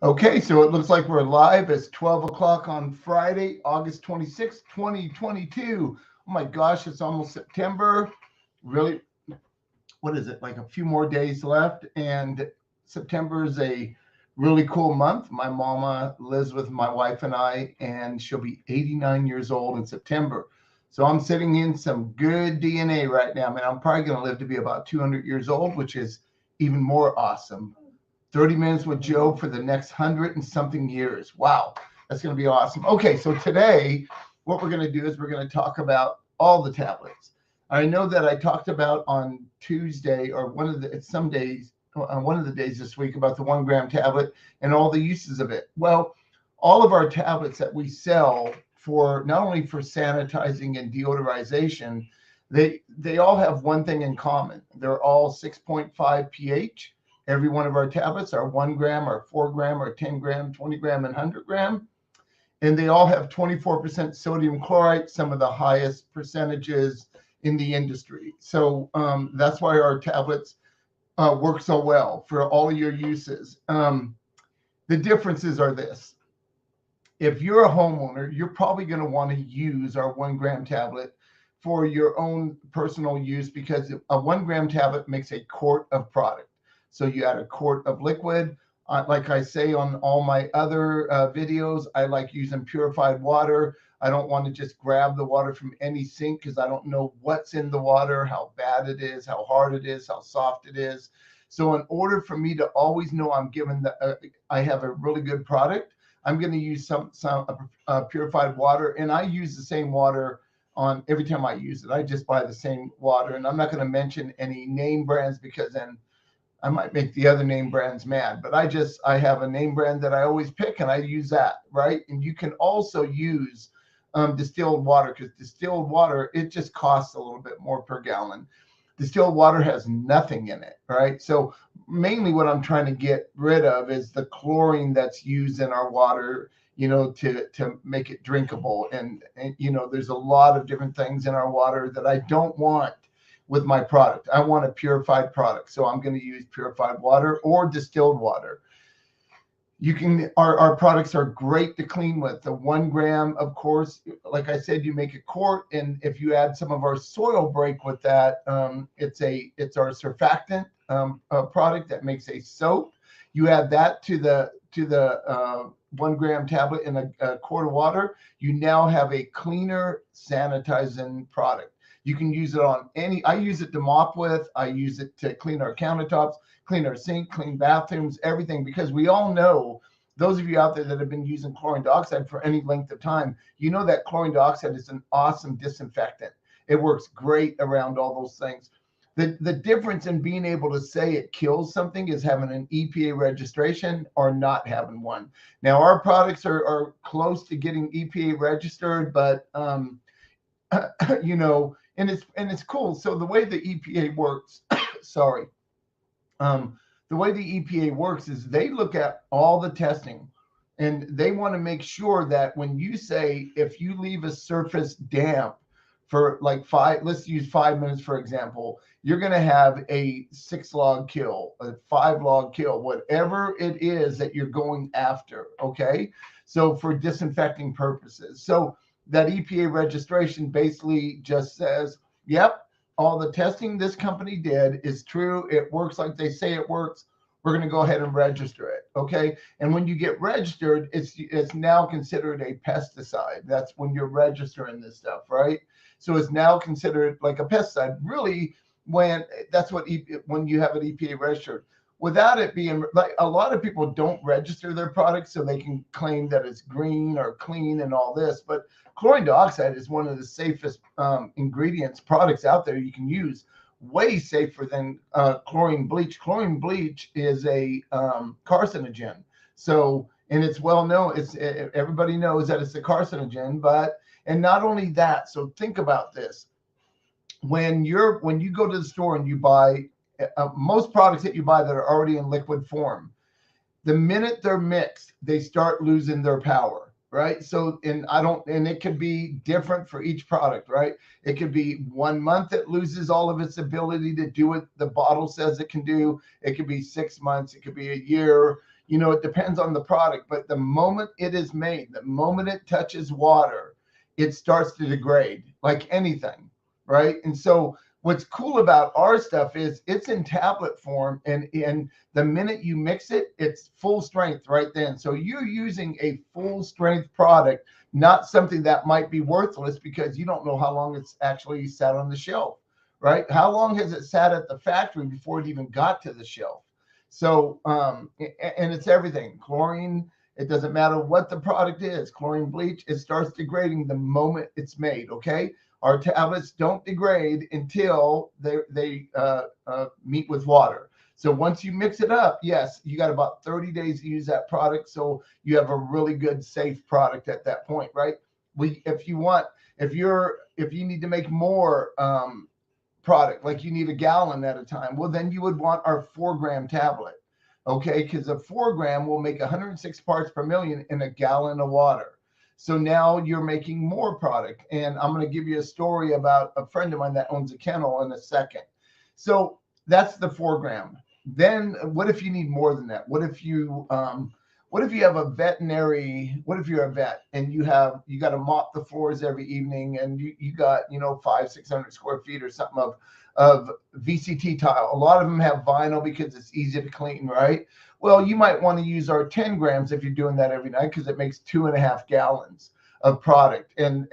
Okay, so it looks like we're live. It's 12 o'clock on Friday, August 26th, 2022. Oh my gosh, it's almost September. Really, what is it? Like a few more days left. And September is a really cool month. My mama lives with my wife and I, and she'll be 89 years old in September. So I'm sitting in some good DNA right now. I mean, I'm probably going to live to be about 200 years old, which is even more awesome. 30 minutes with Joe for the next 100 and something years. Wow, that's going to be awesome. Okay, so today, what we're going to do is we're going to talk about all the tablets. I know that I talked about on Tuesday or some days, one of the days this week about the 1 gram tablet and all the uses of it. Well, all of our tablets that we sell for not only for sanitizing and deodorization, they all have one thing in common. They're all 6.5 pH. Every one of our tablets are 1 gram or 4 gram or 10 gram, 20 gram, and 100 gram. And they all have 24% sodium chloride, some of the highest percentages in the industry. So that's why our tablets work so well for all your uses. The differences are this. If you're a homeowner, you're probably going to want to use our 1 gram tablet for your own personal use because a 1 gram tablet makes a quart of product. So you add a quart of liquid. Like I say on all my other videos, I like using purified water. I don't want to just grab the water from any sink because I don't know what's in the water, how bad it is, how hard it is, how soft it is. So in order for me to always know I'm giving I have a really good product, I'm going to use some purified water, and I use the same water on every time I use it. I just buy the same water, and I'm not going to mention any name brands because then I might make the other name brands mad. But I have a name brand that I always pick, and I use that, right? And you can also use distilled water because distilled water, it just costs a little bit more per gallon. Distilled water has nothing in it, right? So mainly what I'm trying to get rid of is the chlorine that's used in our water, to make it drinkable. And there's a lot of different things in our water that I don't want with my product. I want a purified product. So I'm going to use purified water or distilled water. Our products are great to clean with. The 1 gram, of course, like I said, you make a quart, and if you add some of our soil break with that, it's our surfactant product that makes a soap. You add that to the 1 gram tablet in a quart of water, you now have a cleaner sanitizing product. You can use it on I use it to mop with, I use it to clean our countertops, clean our sink, clean bathrooms, everything, because we all know, those of you out there that have been using chlorine dioxide for any length of time, you know that chlorine dioxide is an awesome disinfectant. It works great around all those things. The difference in being able to say it kills something is having an EPA registration or not having one. Now, our products are close to getting EPA registered, but and it's cool. So the way the EPA works, sorry, the way the EPA works is they look at all the testing, and they want to make sure that when you say, if you leave a surface damp for like let's use 5 minutes, for example, you're going to have a 6 log kill, a 5 log kill, whatever it is that you're going after. Okay. So for disinfecting purposes. So that EPA registration basically just says, yep, all the testing this company did is true. It works like they say it works. We're going to go ahead and register it. Okay. And when you get registered, it's now considered a pesticide. That's when you're registering this stuff, right? So it's now considered like a pesticide. Really, when you have an EPA registered. Without it being, like, a lot of people don't register their products so they can claim that it's green or clean and all this, but chlorine dioxide is one of the safest products out there you can use, way safer than chlorine bleach. Chlorine bleach is a carcinogen. So, and it's well known, everybody knows that it's a carcinogen, and not only that, so think about this. When you go to the store and you buy most products that you buy that are already in liquid form, the minute they're mixed, they start losing their power, right? So, and it could be different for each product, right? It could be 1 month it loses all of its ability to do what the bottle says it can do. It could be 6 months. It could be a year. You know, it depends on the product, but the moment it is made, the moment it touches water, it starts to degrade like anything, right? And so what's cool about our stuff is it's in tablet form, and the minute you mix it, it's full strength right then. So you're using a full strength product, not something that might be worthless because you don't know how long it's actually sat on the shelf, right? How long has it sat at the factory before it even got to the shelf? So, and it's everything. Chlorine, it doesn't matter what the product is. Chlorine bleach, it starts degrading the moment it's made, okay? Our tablets don't degrade until they meet with water. So once you mix it up, yes, you got about 30 days to use that product. So you have a really good, safe product at that point, right? If you need to make more product, like you need a gallon at a time, well, then you would want our 4-gram tablet, okay? Because a 4-gram will make 106 parts per million in a gallon of water. So now you're making more product. And I'm going to give you a story about a friend of mine that owns a kennel in a second. So that's the 4-gram. Then what if you need more than that? What if you have a veterinary, what if you're a vet and you got to mop the floors every evening, and you got, 500-600 square feet or something of VCT tile. A lot of them have vinyl because it's easy to clean, right? Well, you might want to use our 10 grams if you're doing that every night, because it makes 2.5 gallons of product, and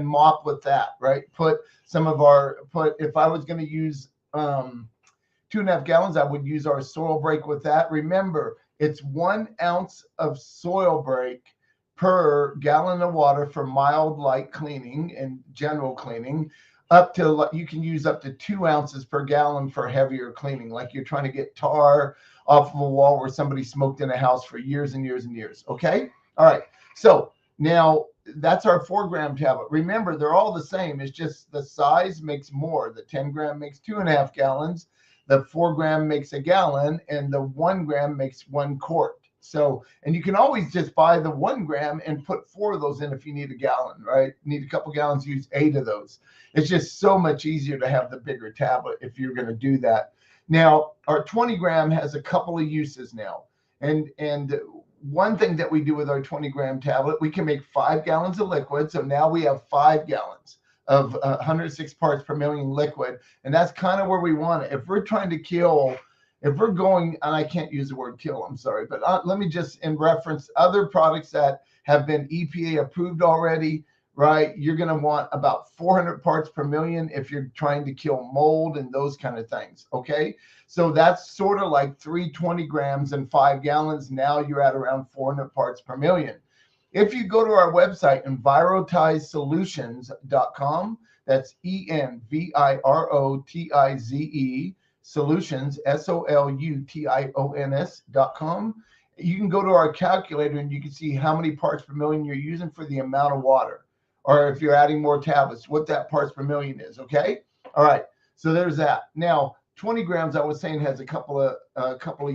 mop with that, right? If I was going to use 2.5 gallons, I would use our soil break with that. Remember, it's 1 ounce of soil break per gallon of water for mild light cleaning and general cleaning. You can use up to 2 ounces per gallon for heavier cleaning, like you're trying to get tar off of a wall where somebody smoked in a house for years and years and years. Okay. All right. So now that's our 4-gram tablet. Remember, they're all the same. It's just the size makes more. The 10-gram makes 2.5 gallons. The 4-gram makes a gallon, and the 1-gram makes 1 quart. So, and you can always just buy the 1-gram and put 4 of those in if you need a gallon, right? Need a couple gallons, use 8 of those. It's just so much easier to have the bigger tablet if you're going to do that. Now, our 20-gram has a couple of uses now. And one thing that we do with our 20-gram tablet, we can make 5 gallons of liquid. So now we have 5 gallons of 106 parts per million liquid. And that's kind of where we want it. If we're trying to kill, if we're going, and I can't use the word kill, I'm sorry, but let me just, in reference other products that have been EPA approved already, right? You're going to want about 400 parts per million if you're trying to kill mold and those kind of things. Okay. So that's sort of like 320 grams and 5 gallons. Now you're at around 400 parts per million. If you go to our website, EnviroTizeSolutions.com, that's ENVIROTIZE Solutions, SOLUTIONS.com, you can go to our calculator and you can see how many parts per million you're using for the amount of water, or if you're adding more tablets, what that parts per million is. Okay. All right. So there's that. Now, 20 grams, I was saying, has a couple of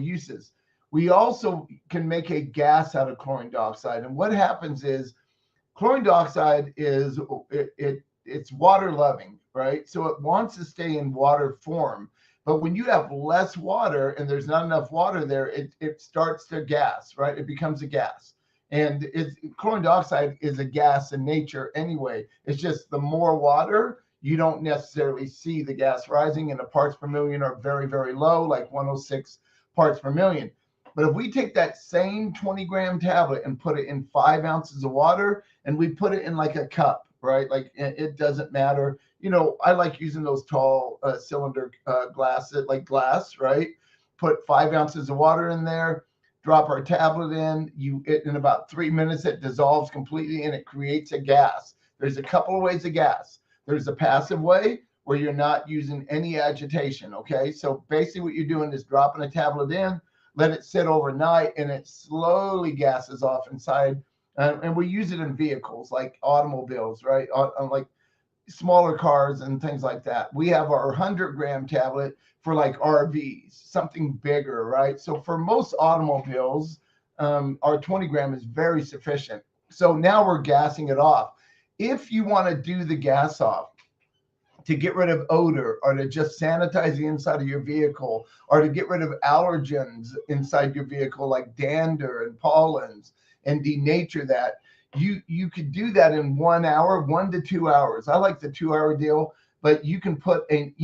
uses. We also can make a gas out of chlorine dioxide. And what happens is chlorine dioxide is it's water loving, right? So it wants to stay in water form. But when you have less water and there's not enough water there, it starts to gas, right? It becomes a gas. And chlorine dioxide is a gas in nature anyway. It's just the more water, you don't necessarily see the gas rising, and the parts per million are very, very low, like 106 parts per million. But if we take that same 20-gram tablet and put it in 5 ounces of water, and we put it in like a cup, right? Like it doesn't matter. I like using those tall cylinder glass, right? Put 5 ounces of water in there, drop our tablet in. In about 3 minutes, it dissolves completely and it creates a gas. There's a couple of ways of gas. There's a passive way where you're not using any agitation. Okay. So basically what you're doing is dropping a tablet in, let it sit overnight, and it slowly gases off inside. And we use it in vehicles like automobiles, right? On like smaller cars and things like that. We have our 100-gram tablet for like RVs, something bigger, right? So for most automobiles, our 20-gram is very sufficient. So now we're gassing it off. If you want to do the gas off, to get rid of odor, or to just sanitize the inside of your vehicle, or to get rid of allergens inside your vehicle like dander and pollens, and denature that, you could do that in 1 hour, 1 to 2 hours. I like the 2 hour deal, but you can put a,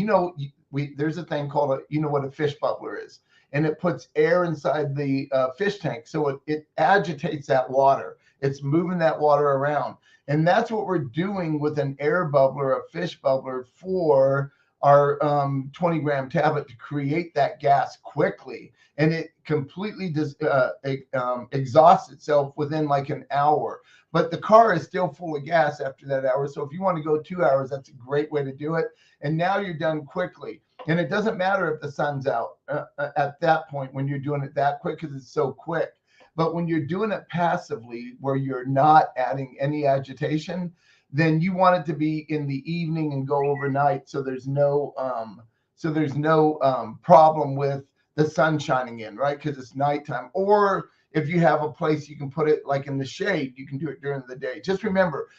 there's a thing called what a fish bubbler is, and it puts air inside the fish tank, so it agitates that water. It's moving that water around. And that's what we're doing with an air bubbler, a fish bubbler, for our 20-gram tablet, to create that gas quickly. And it completely exhausts itself within like an hour. But the car is still full of gas after that hour. So if you want to go 2 hours, that's a great way to do it. And now you're done quickly. And it doesn't matter if the sun's out at that point when you're doing it that quick, because it's so quick. But when you're doing it passively, where you're not adding any agitation, then you want it to be in the evening and go overnight. So there's no problem with the sun shining in, right? Because it's nighttime. Or if you have a place you can put it like in the shade, you can do it during the day. Just remember,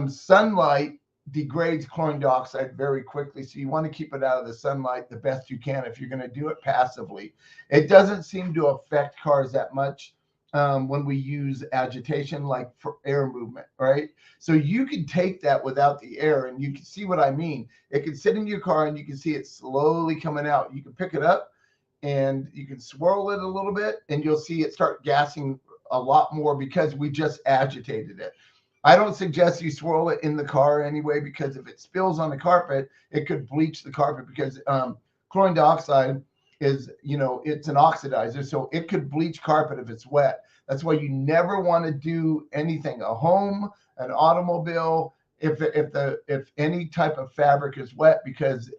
sunlight degrades chlorine dioxide very quickly. So you want to keep it out of the sunlight the best you can if you're going to do it passively. It doesn't seem to affect cars that much when we use agitation, like for air movement, right? So you can take that without the air, and you can see what I mean. It can sit in your car and you can see it slowly coming out. You can pick it up and you can swirl it a little bit, and you'll see it start gassing a lot more because we just agitated it. I don't suggest you swirl it in the car anyway, because if it spills on the carpet, it could bleach the carpet, because chlorine dioxide is, it's an oxidizer, so it could bleach carpet if it's wet. That's why you never want to do anything, a home, an automobile, if any type of fabric is wet, because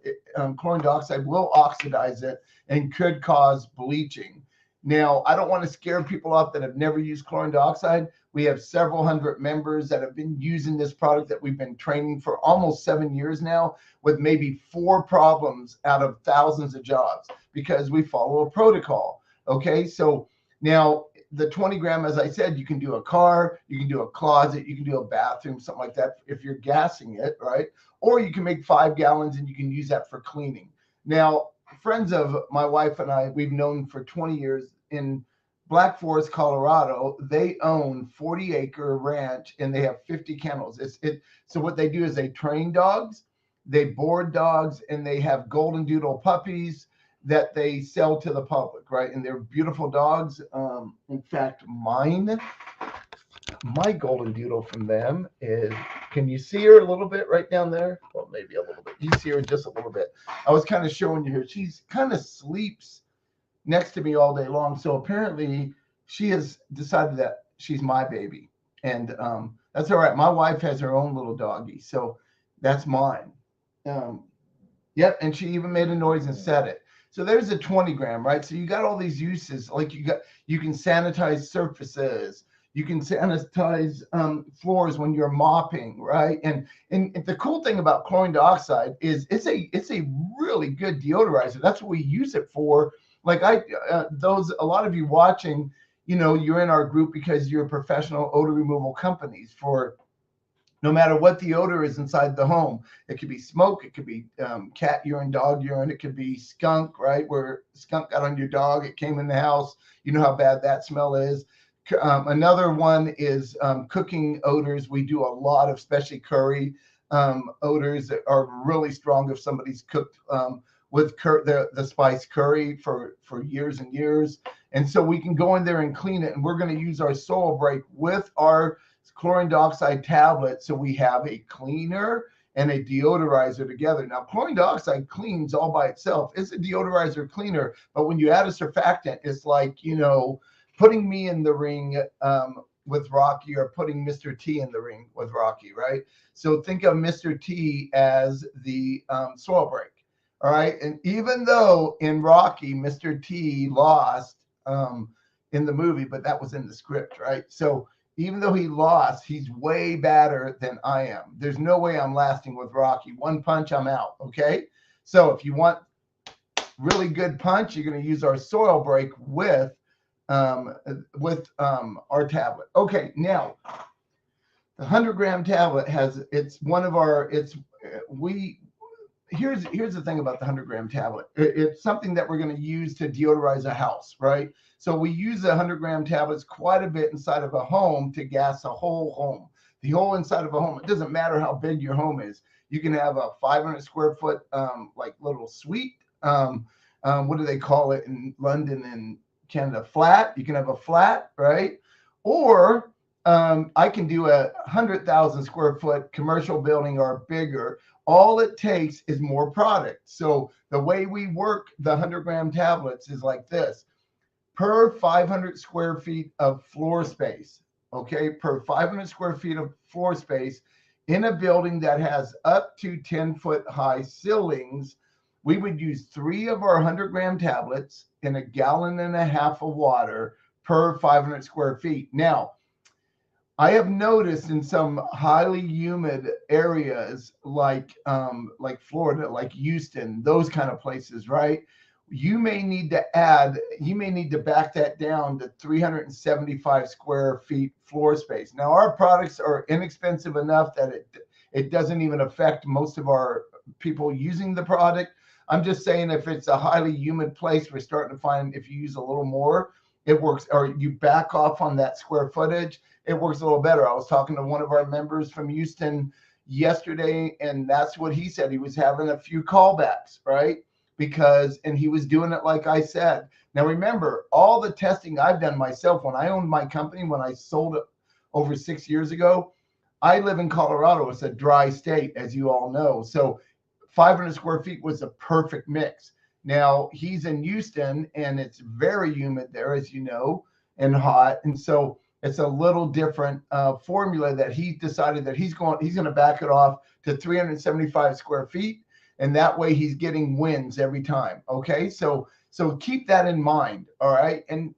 chlorine dioxide will oxidize it and could cause bleaching. Now, I don't want to scare people off that have never used chlorine dioxide. We have several hundred members that have been using this product that we've been training for almost 7 years now, with maybe 4 problems out of thousands of jobs, because we follow a protocol. Okay, so now the 20 gram, as I said, you can do a car, you can do a closet, you can do a bathroom, something like that if you're gassing it, right? Or you can make 5 gallons and you can use that for cleaning. Now, friends of my wife and I, we've known for 20 years in Black Forest, Colorado. They own 40-acre ranch and they have 50 kennels. So what they do is they train dogs, they board dogs, and they have golden doodle puppies that they sell to the public, right? And they're beautiful dogs. In fact, my golden doodle from them is, can you see her a little bit right down there? Well, maybe a little bit. You see her just a little bit. I was kind of showing you her. She's kind of sleeps next to me all day long. So apparently she has decided that she's my baby. And that's all right. My wife has her own little doggy. So that's mine. Yep. And she even made a noise and said it. So there's a 20 gram, right? So you got all these uses, like you can sanitize surfaces. You can sanitize floors when you're mopping, right? And the cool thing about chlorine dioxide is it's a really good deodorizer. That's what we use it for. Like a lot of you watching, you're in our group because you're professional odor removal companies for no matter what the odor is inside the home. It could be smoke, it could be cat urine, dog urine, it could be skunk, right? Where skunk got on your dog, it came in the house. You know how bad that smell is. Another one is cooking odors. We do a lot of, especially curry odors that are really strong if somebody's cooked with the spice curry for years and years. And so we can go in there and clean it. And we're going to use our soil break with our chlorine dioxide tablet. So we have a cleaner and a deodorizer together. Now, chlorine dioxide cleans all by itself. It's a deodorizer cleaner. But when you add a surfactant, it's like, putting me in the ring with Rocky, or putting Mr. T in the ring with Rocky, right? So think of Mr. T as the soil break. All right. And even though in Rocky, Mr. T lost in the movie, but that was in the script, right? So even though he lost, he's way better than I am. There's no way I'm lasting with Rocky. One punch, I'm out. Okay. So if you want really good punch, you're going to use our soil break with our tablet. Okay. Now, the 100 gram tablet we here's the thing about the 100-gram tablet. It's something that we're going to use to deodorize a house, right? So we use the 100-gram tablets quite a bit inside of a home to gas a whole home. The whole inside of a home. It doesn't matter how big your home is. You can have a 500 square foot like little suite. What do they call it in London and Canada? Flat. You can have a flat, right? Or I can do a 100,000 square foot commercial building or bigger. All it takes is more product. So the way we work the 100-gram tablets is like this: per 500 square feet of floor space, okay, per 500 square feet of floor space in a building that has up to 10-foot high ceilings, we would use 3 of our 100-gram tablets in 1.5 gallons of water per 500 square feet. Now, I have noticed in some highly humid areas like Florida, like Houston, those kind of places, right? You may need to back that down to 375 square feet floor space. Now, our products are inexpensive enough that it doesn't even affect most of our people using the product. I'm just saying, if it's a highly humid place, we're starting to find if you use a little more, it works, or you back off on that square footage, it works a little better. I was talking to one of our members from Houston yesterday, and that's what he said. He was having a few callbacks, right? And he was doing it like I said. Now, remember, all the testing I've done myself when I owned my company, when I sold it over 6 years ago. I live in Colorado. It's a dry state, as you all know. So 500 square feet was a perfect mix. Now, he's in Houston, and it's very humid there, as you know, and hot. And so it's a little different formula that he decided that he's going to back it off to 375 square feet. And that way he's getting wins every time. Okay. So keep that in mind. All right. And,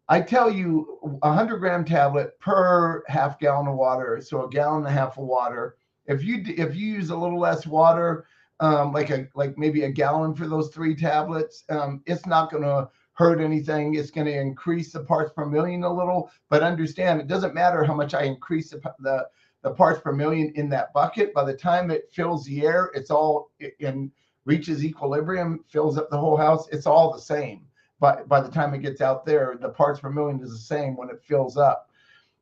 I tell you, 100-gram tablet per 1/2 gallon of water. So 1.5 gallons of water. If you use a little less water, like maybe 1 gallon for those 3 tablets, it's not going to hurt anything. It's going to increase the parts per million a little, but understand, it doesn't matter how much I increase the parts per million in that bucket. By the time it fills the air, it's all in reaches equilibrium, fills up the whole house. It's all the same. But by the time it gets out there, the parts per million is the same when it fills up.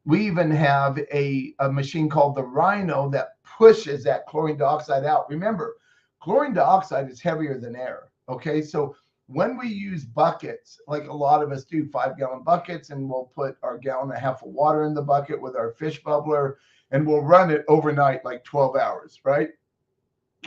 We even have a machine called the Rhino that pushes that chlorine dioxide out. Remember, chlorine dioxide is heavier than air. Okay, so when we use buckets, like a lot of us do, 5-gallon buckets, and we'll put our 1.5 gallons of water in the bucket with our fish bubbler, and we'll run it overnight, like 12 hours, right?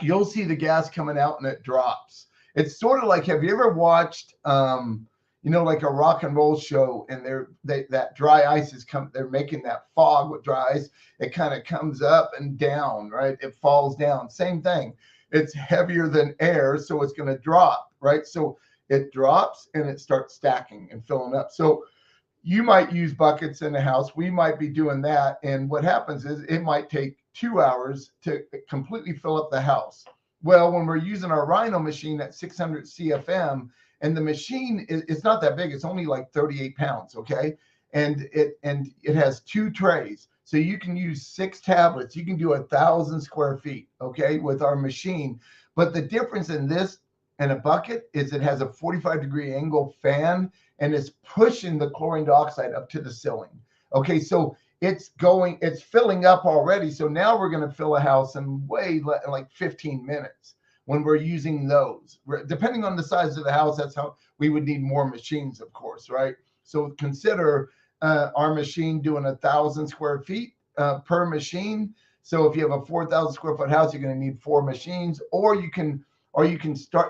You'll see the gas coming out and it drops. It's sort of like, have you ever watched, like a rock and roll show, and that dry ice they're making that fog with dry ice. It kind of comes up and down, right? It falls down. Same thing. It's heavier than air, so it's going to drop, right? So it drops and it starts stacking and filling up. So you might use buckets in the house. We might be doing that. And what happens is it might take 2 hours to completely fill up the house. Well, when we're using our Rhino machine at 600 CFM, and the machine it's not that big, it's only like 38 pounds, okay? And it has 2 trays. So you can use 6 tablets. You can do 1,000 square feet, okay, with our machine. But the difference in this and a bucket is it has a 45-degree angle fan, and it's pushing the chlorine dioxide up to the ceiling. Okay, so it's filling up already. So now we're going to fill a house in like 15 minutes when we're using those. Depending on the size of the house, that's how we would need more machines, of course, right? So consider our machine doing 1,000 square feet per machine. So if you have a 4,000 square foot house, you're going to need 4 machines, or you can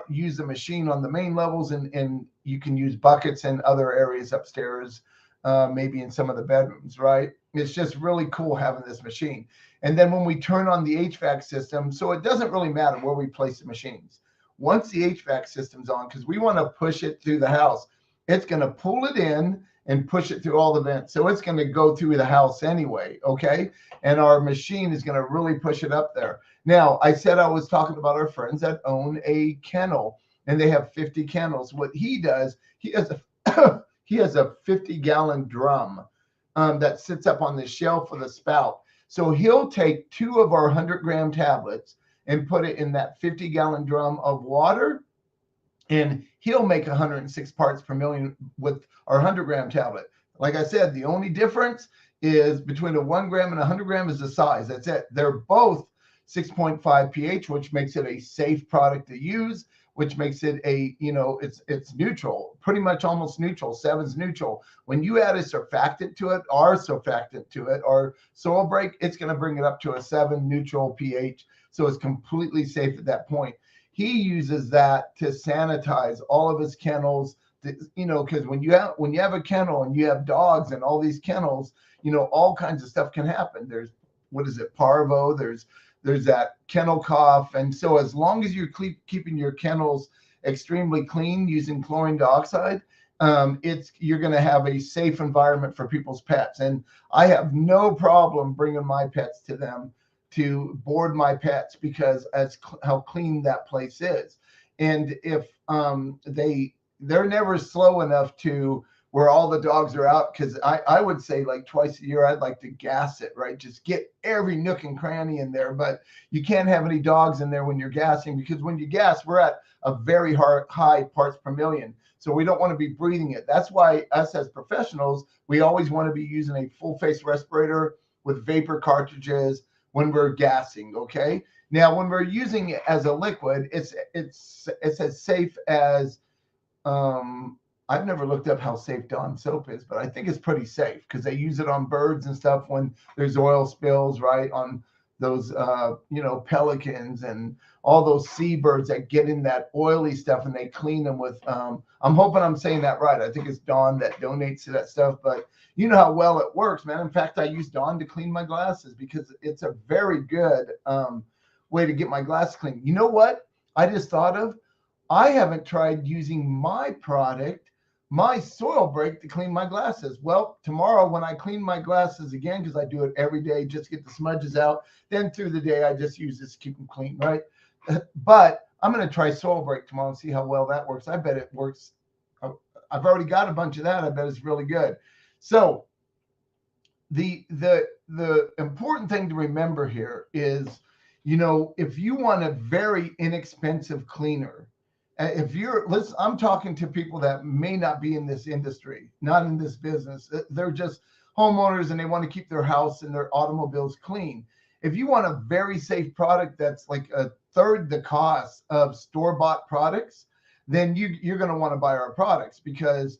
use the machine on the main levels, and you can use buckets in other areas upstairs, maybe in some of the bedrooms, right? It's just really cool having this machine. And then when we turn on the HVAC system, so it doesn't really matter where we place the machines. Once the HVAC system's on, because we want to push it through the house, it's going to pull it in and push it through all the vents. So it's going to go through the house anyway, okay? And our machine is going to really push it up there. Now, I said I was talking about our friends that own a kennel, and they have 50 kennels. What he does, he has a 50-gallon drum that sits up on the shelf with a spout. So he'll take 2 of our 100-gram tablets, and put it in that 50-gallon drum of water, and he'll make 106 parts per million with our 100-gram tablet. Like I said, the only difference is between a 1 gram and 100 gram is the size. That's it. They're both 6.5 pH, which makes it a safe product to use, which makes it a, it's neutral, pretty much almost neutral. 7's neutral. When you add a surfactant to it, our surfactant to it, or Soil Break, it's going to bring it up to a 7 neutral pH. So it's completely safe at that point. He uses that to sanitize all of his kennels, because when you have a kennel and you have dogs and all these kennels, all kinds of stuff can happen. There's, what is it, parvo, there's that kennel cough. And so as long as you're keeping your kennels extremely clean using chlorine dioxide, you're going to have a safe environment for people's pets. And I have no problem bringing my pets to them to board my pets, because that's how clean that place is. And if they're never slow enough to where all the dogs are out, because I would say like twice a year I'd like to gas it, right? Just get every nook and cranny in there. But you can't have any dogs in there when you're gassing, because when you gas, we're at a very high parts per million. So we don't want to be breathing it. That's why us as professionals, we always want to be using a full face respirator with vapor cartridges when we're gassing, okay? Now, when we're using it as a liquid, it's as safe as, I've never looked up how safe Dawn soap is, but I think it's pretty safe, because they use it on birds and stuff when there's oil spills, right? On those, pelicans and all those seabirds that get in that oily stuff, and they clean them with, I'm hoping I'm saying that right. I think it's Dawn that donates to that stuff, but you know how well it works, man. In fact, I use Dawn to clean my glasses because it's a very good way to get my glasses clean. You know what I just thought of? I haven't tried using my product, my Soil Break, to clean my glasses. Well, tomorrow when I clean my glasses again, because I do it every day, just get the smudges out. Then through the day, I just use this to keep them clean, right? But I'm going to try Soil Break tomorrow and see how well that works. I bet it works. I've already got a bunch of that. I bet it's really good. So the important thing to remember here is, if you want a very inexpensive cleaner, I'm talking to people that may not be in this industry, not in this business. They're just homeowners and they want to keep their house and their automobiles clean. If you want a very safe product that's like a third the cost of store-bought products, then you're going to want to buy our products, because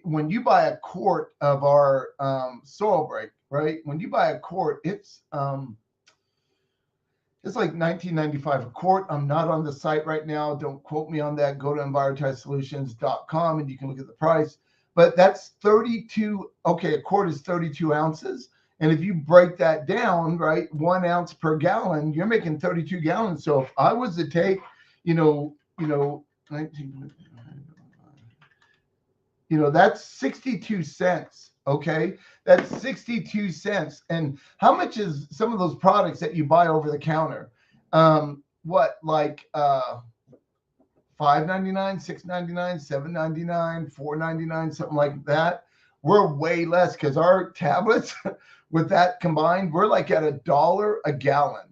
when you buy a quart of our Soil Break, right? When you buy a quart, it's like $19.95 a quart. I'm not on the site right now. Don't quote me on that. Go to EnviroTideSolutions.com and you can look at the price. But that's 32. Okay, a quart is 32 ounces. And if you break that down, right, 1 ounce per gallon, you're making 32 gallons. So if I was to take, 19, that's 62 cents. Okay, that's 62 cents. And how much is some of those products that you buy over the counter? Like $5.99, $6.99, $7.99, $4.99, something like that? We're way less, because our tablets with that combined, we're like at $1 a gallon.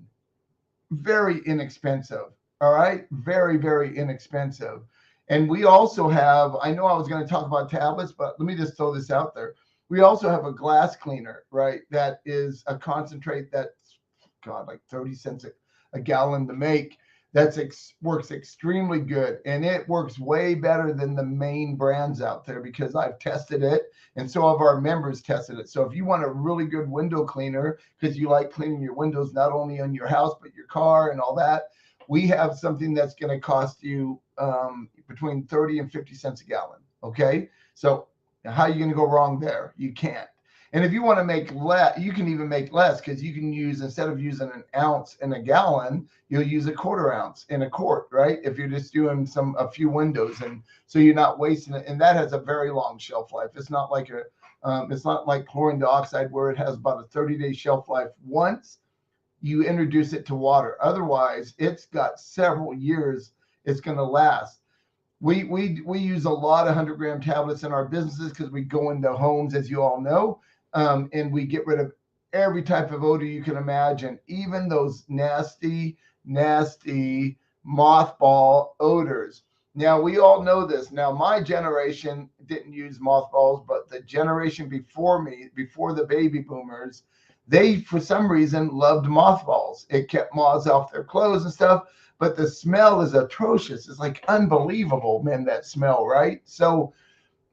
Very inexpensive. All right, very, very inexpensive. And we also have, I know I was going to talk about tablets, but let me just throw this out there. We also have a glass cleaner, right? That is a concentrate that's, like 30 cents a gallon to make. Works extremely good. And it works way better than the main brands out there, because I've tested it and so have our members tested it. So if you want a really good window cleaner, because you like cleaning your windows, not only on your house, but your car and all that, we have something that's going to cost you between 30 and 50 cents a gallon. Okay. So how are you going to go wrong there? You can't. And if you want to make less, you can even make less, because you can use, instead of using an ounce in a gallon, you'll use a 1/4 ounce in a quart, right? If you're just doing a few windows, and so you're not wasting it. And that has a very long shelf life. It's not like chlorine dioxide, where it has about a 30-day shelf life once you introduce it to water. Otherwise, it's got several years it's going to last. We use a lot of 100-gram tablets in our businesses, because we go into homes, as you all know, and we get rid of every type of odor you can imagine, even those nasty nasty mothball odors. Now, we all know this. Now, my generation didn't use mothballs, but the generation before me, before the baby boomers, they, for some reason, loved mothballs. It kept moths off their clothes and stuff, but the smell is atrocious. It's like unbelievable, man, that smell, right? So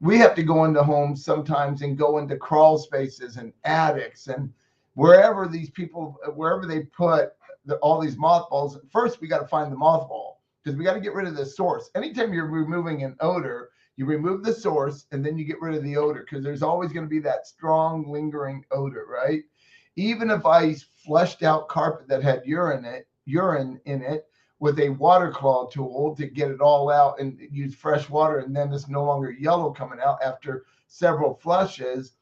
we have to go into homes sometimes and go into crawl spaces and attics and wherever these people, wherever they put all these mothballs. First, we got to find the mothball because we got to get rid of the source. Anytime you're removing an odor, you remove the source and then you get rid of the odor because there's always going to be that strong lingering odor, right? Even if I flushed out carpet that had urine in it with a water claw tool to get it all out and use fresh water, and then it's no longer yellow coming out after several flushes,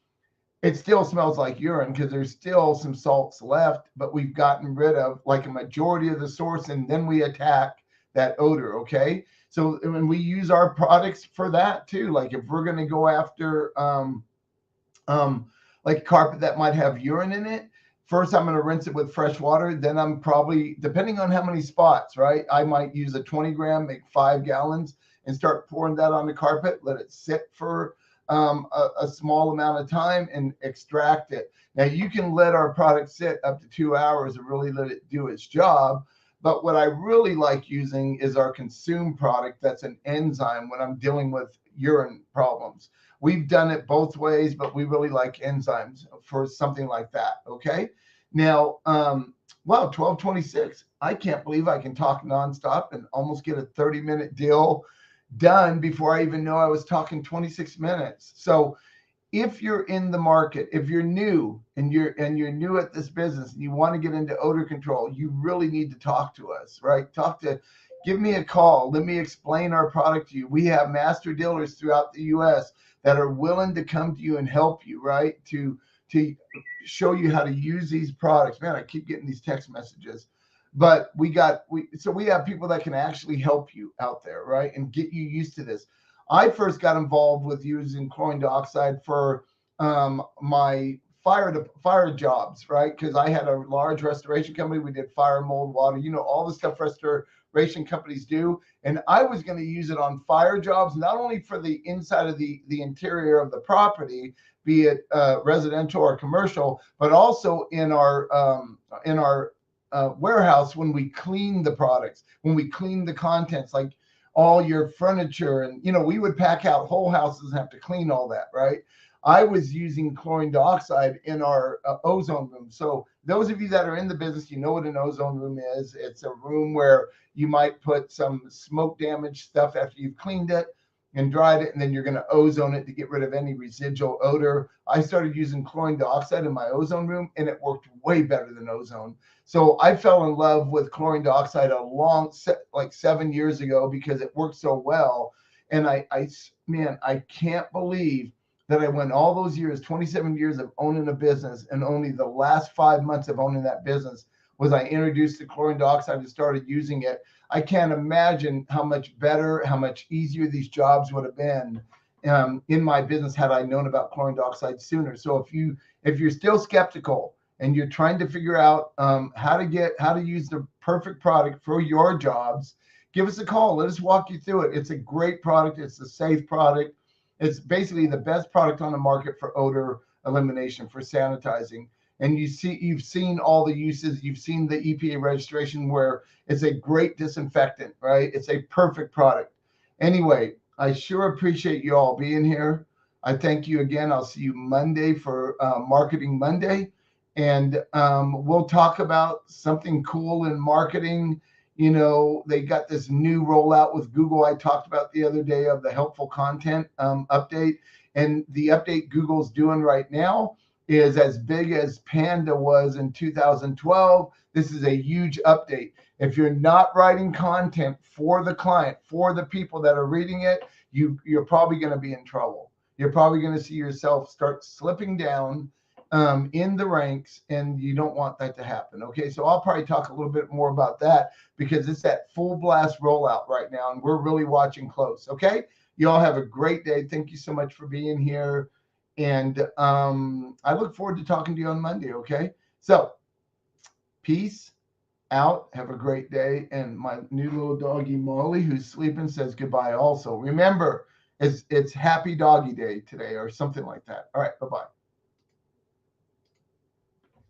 it still smells like urine because there's still some salts left, but we've gotten rid of like a majority of the source, and then we attack that odor, okay? So when we use our products for that too, like if we're going to go after like carpet that might have urine in it, first I'm going to rinse it with fresh water. Then I'm probably, depending on how many spots, right? I might use a 20 gram, make 5 gallons and start pouring that on the carpet, let it sit for a small amount of time and extract it. Now you can let our product sit up to 2 hours and really let it do its job. But what I really like using is our Consume product. That's an enzyme when I'm dealing with urine problems. We've done it both ways, but we really like enzymes for something like that. Okay. Now, wow, 1226. I can't believe I can talk nonstop and almost get a 30-minute deal done before I even know I was talking 26 minutes. So if you're in the market, if you're new and you're new at this business and you want to get into odor control, you really need to talk to us, right? Give me a call. Let me explain our product to you. We have master dealers throughout the US that are willing to come to you and help you, right? To show you how to use these products. Man, I keep getting these text messages. But we have people that can actually help you out there, right? And get you used to this. I first got involved with using chlorine dioxide for my fire jobs, right? Because I had a large restoration company. We did fire, mold, water, all the stuff restoration companies do. And I was going to use it on fire jobs, not only for the inside of the interior of the property, be it residential or commercial, but also in our warehouse when we clean the products, when we clean the contents, like all your furniture. And, we would pack out whole houses and have to clean all that, right? I was using chlorine dioxide in our ozone room. So those of you that are in the business, you know what an ozone room is. It's a room where you might put some smoke damage stuff after you've cleaned it and dried it, and then you're going to ozone it to get rid of any residual odor. I started using chlorine dioxide in my ozone room, and it worked way better than ozone. So I fell in love with chlorine dioxide like 7 years ago because it worked so well. And I can't believe that I went all those years, 27 years of owning a business, and only the last 5 months of owning that business was I introduced the chlorine dioxide and started using it. I can't imagine how much better, how much easier these jobs would have been in my business had I known about chlorine dioxide sooner. So if you're still skeptical and you're trying to figure out how to use the perfect product for your jobs, give us a call. Let us walk you through it. It's a great product. It's a safe product. It's basically the best product on the market for odor elimination, for sanitizing. And you've seen all the uses. You've seen the EPA registration where it's a great disinfectant, right? It's a perfect product. Anyway, I sure appreciate you all being here. I thank you again. I'll see you Monday for Marketing Monday. And we'll talk about something cool in marketing. They got this new rollout with Google I talked about the other day of the helpful content update. And the update Google's doing right now is as big as Panda was in 2012. This is a huge update. If you're not writing content for the client, for the people that are reading it, you're probably going to be in trouble. You're probably going to see yourself start slipping down in the ranks, and you don't want that to happen. Okay, so I'll probably talk a little bit more about that because it's that full blast rollout right now, and we're really watching close. Okay, you all have a great day. Thank you so much for being here, and I look forward to talking to you on Monday. Okay, so peace out. Have a great day. And my new little doggy Molly, who's sleeping, says goodbye also. Remember, it's Happy Doggy Day today or something like that. All right, bye-bye.